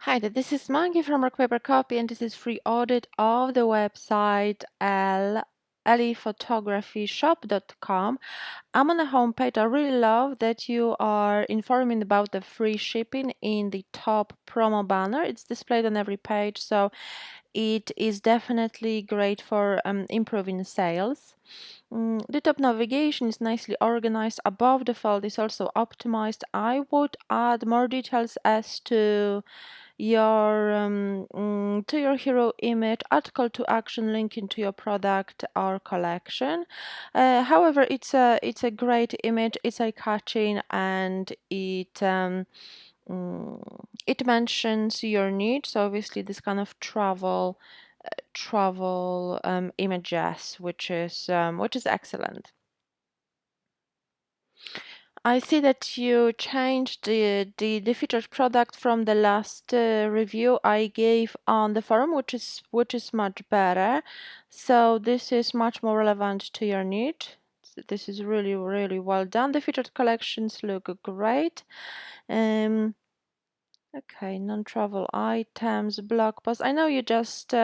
Hi, this is Monkey from Paper Copy, and this is free audit of the website eleephotographyshop.com. I'm on the homepage. I really love that you are informing about the free shipping in the top promo banner. It's displayed on every page, so it is definitely great for improving sales. The top navigation is nicely organized. Above the fold is also optimized. I would add more details as to your hero image, add call to action linking to your product or collection. However, it's a great image. It's eye-catching, and it mentions your needs. So obviously, this kind of travel images, which is excellent. I see that you changed the featured product from the last review I gave on the forum, which is much better. So this is much more relevant to your need. This is really, really well done. The featured collections look great. Um, Okay, non-travel items, blog post. I know you just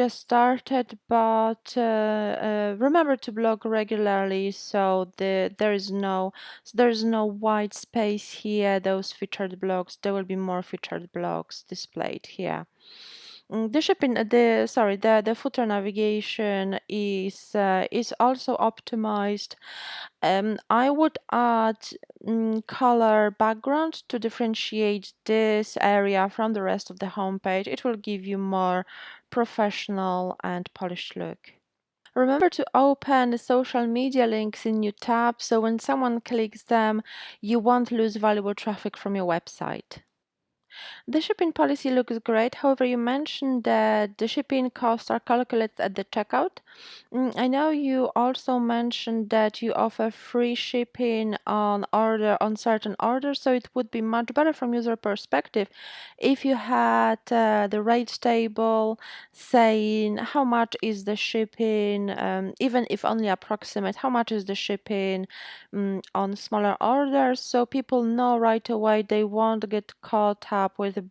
started, but remember to blog regularly, so there is no white space here. Those featured blogs, there will be more featured blogs displayed here. The shipping, the footer navigation is also optimized. I would add color background to differentiate this area from the rest of the homepage. It will give you more professional and polished look. Remember to open the social media links in new tab, so when someone clicks them, you won't lose valuable traffic from your website. The shipping policy looks great. However, you mentioned that the shipping costs are calculated at the checkout. I know you also mentioned that you offer free shipping on certain orders, so it would be much better from user perspective if you had the rate table saying how much is the shipping, even if only approximate, how much is the shipping on smaller orders, so people know right away. They won't get caught up with uh,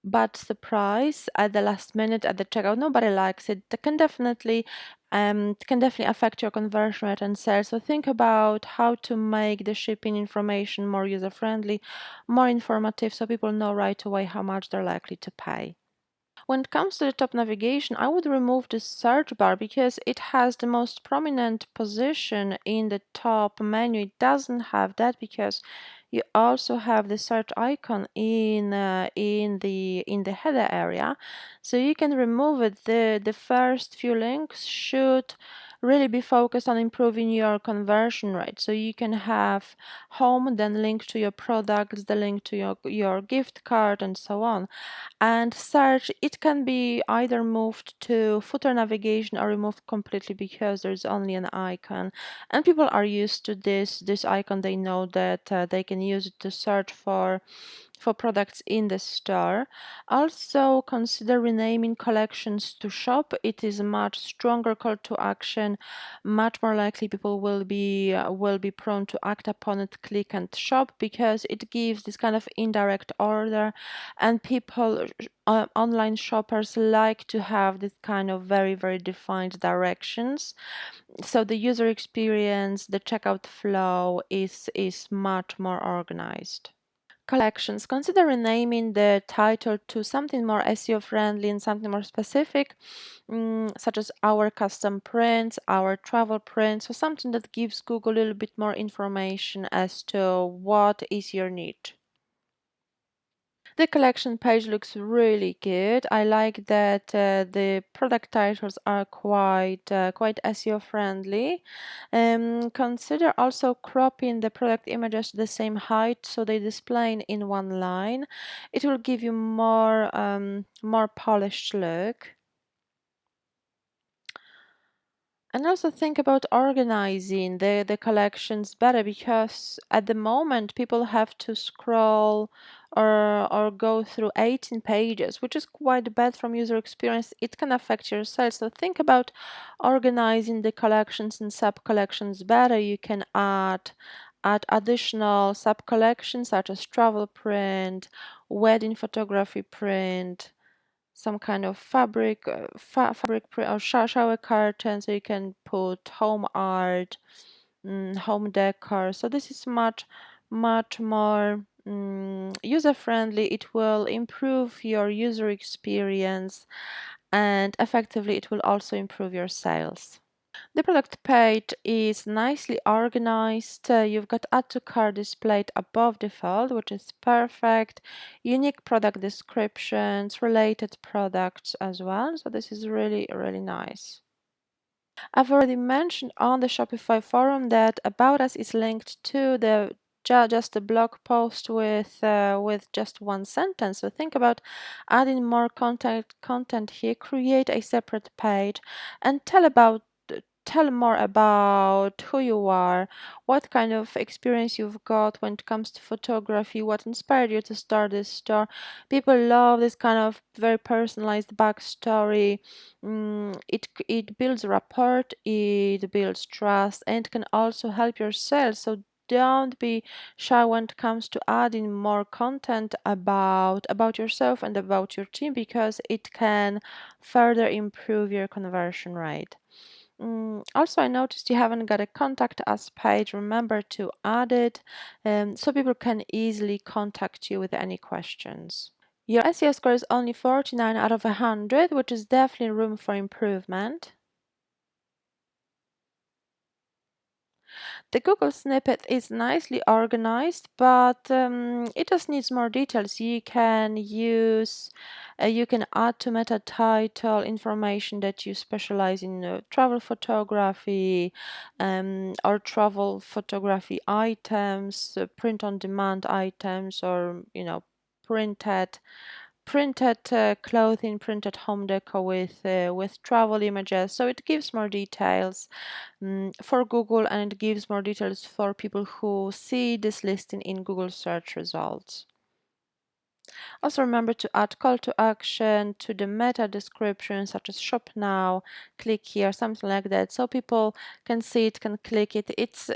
bad surprise at the last minute at the checkout. Nobody likes it. That can definitely affect your conversion rate and sales. So think about how to make the shipping information more user friendly, more informative, so people know right away how much they're likely to pay. When it comes to the top navigation, I would remove the search bar because it has the most prominent position in the top menu. It doesn't have that because you also have the search icon in the header area, so you can remove it. The first few links should really be focused on improving your conversion rate. So you can have home, then link to your products, the link to your gift card, and so on. And search, it can be either moved to footer navigation or removed completely because there's only an icon, and people are used to this icon. They know that they can use it to search for products in the store. Also consider renaming collections to shop. It is a much stronger call to action. Much more likely people will be prone to act upon it, click and shop, because it gives this kind of indirect order, and people, online shoppers, like to have this kind of very, very defined directions. So the user experience, the checkout flow is much more organized. Collections. Consider renaming the title to something more SEO friendly and something more specific, such as our custom prints, our travel prints, or something that gives Google a little bit more information as to what is your need. The collection page looks really good. I like that the product titles are quite SEO friendly. Consider also cropping the product images to the same height so they display in one line. It will give you more polished look. And also think about organizing the collections better, because at the moment people have to scroll or go through 18 pages, which is quite bad from user experience. It can affect your sales. So think about organizing the collections and sub collections better. You can add additional sub-collections such as travel print, wedding photography print, some kind of fabric, fabric print or shower curtain, so you can put home art, home decor. So this is much more user-friendly. It will improve your user experience, and effectively it will also improve your sales. The product page is nicely organized. You've got add to cart displayed above default, which is perfect. Unique product descriptions, related products as well. So this is really nice. I've already mentioned on the Shopify forum that About Us is linked to the just a blog post with just one sentence. So think about adding more content here. Create a separate page and tell more about who you are, what kind of experience you've got when it comes to photography, what inspired you to start this store. People love this kind of very personalized backstory. It builds rapport, it builds trust, and can also help your sales. So don't be shy when it comes to adding more content about yourself and about your team, because it can further improve your conversion rate. Also, I noticed you haven't got a contact us page. Remember to add it so people can easily contact you with any questions. Your SEO score is only 49 out of 100, which is definitely room for improvement. The Google snippet is nicely organized, but it just needs more details. You can add to meta title information that you specialize in travel photography or travel photography items, print on demand items, or printed clothing, printed home decor with travel images. So it gives more details for Google, and it gives more details for people who see this listing in Google search results. Also remember to add call to action to the meta description, such as shop now, click here, something like that, so people can see it, can click it. It's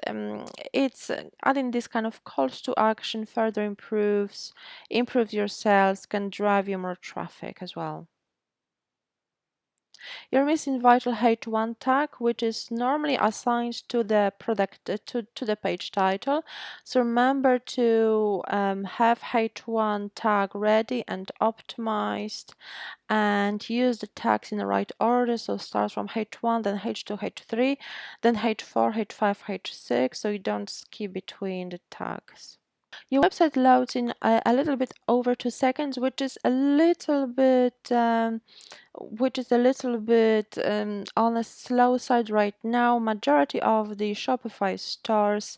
adding this kind of calls to action further improves your sales, can drive you more traffic as well. You're missing vital H1 tag, which is normally assigned to the product to the page title. So remember to have H1 tag ready and optimized, and use the tags in the right order. So start from H1, then H2, H3, then H4, H5, H6, so you don't skip between the tags. Your website loads in a little bit over 2 seconds, which is a little bit on a slow side right now. Majority of the Shopify stores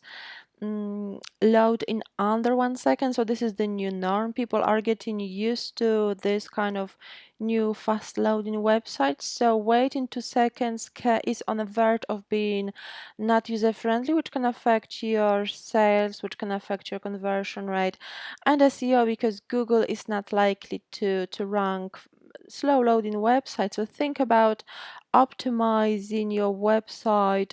load in under 1 second, so this is the new norm. People are getting used to this kind of new fast loading websites, so waiting 2 seconds is on the verge of being not user friendly, which can affect your sales, which can affect your conversion rate and SEO, because Google is not likely to rank slow loading websites. So think about optimizing your website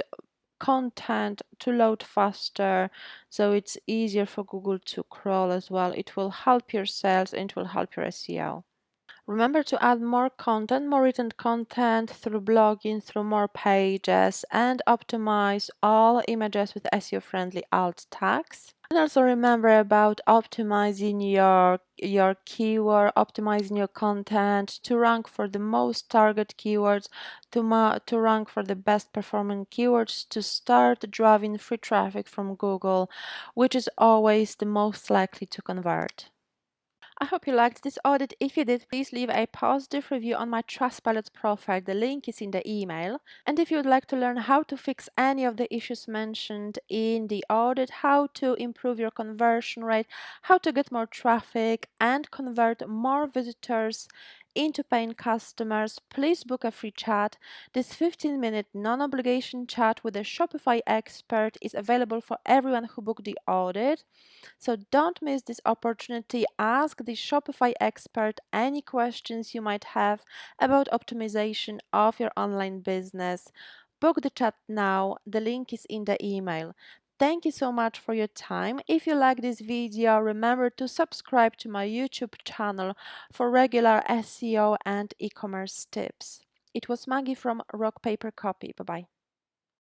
content to load faster, so it's easier for Google to crawl as well. It will help your sales and it will help your SEO. Remember to add more content, more written content through blogging, through more pages, and optimize all images with SEO friendly alt tags. And also remember about optimizing your keyword, optimizing your content to rank for the most target keywords, to rank for the best performing keywords, to start driving free traffic from Google, which is always the most likely to convert. I hope you liked this audit. If you did, please leave a positive review on my Trustpilot profile. The link is in the email. And if you would like to learn how to fix any of the issues mentioned in the audit, how to improve your conversion rate, how to get more traffic and convert more visitors into paying customers, please book a free chat. This 15-minute non-obligation chat with a Shopify expert is available for everyone who booked the audit. So don't miss this opportunity. Ask the Shopify expert any questions you might have about optimization of your online business. Book the chat now. The link is in the email. Thank you so much for your time. If you like this video, remember to subscribe to my YouTube channel for regular SEO and e-commerce tips. It was Maggie from Rock Paper Copy. Bye bye.